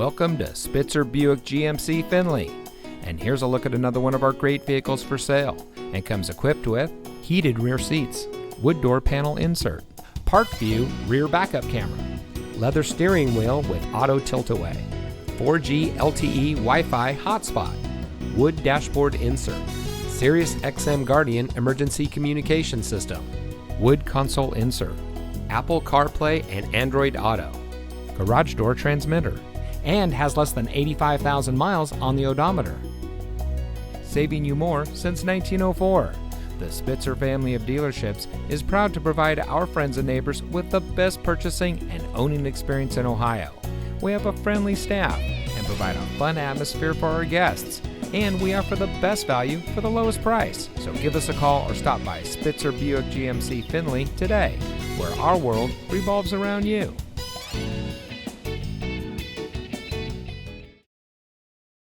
Welcome to Spitzer Buick GMC Findlay. And here's a look at another one of our great vehicles for sale, and comes equipped with heated rear seats, wood door panel insert, park view rear backup camera, leather steering wheel with auto tilt-away, 4G LTE Wi-Fi hotspot, wood dashboard insert, Sirius XM Guardian emergency communication system, wood console insert, Apple CarPlay and Android Auto, garage door transmitter, and has less than 85,000 miles on the odometer. Saving you more since 1904. The Spitzer family of dealerships is proud to provide our friends and neighbors with the best purchasing and owning experience in Ohio. We have a friendly staff and provide a fun atmosphere for our guests, and we offer the best value for the lowest price. So give us a call or stop by Spitzer Buick GMC Findlay today, where our world revolves around you.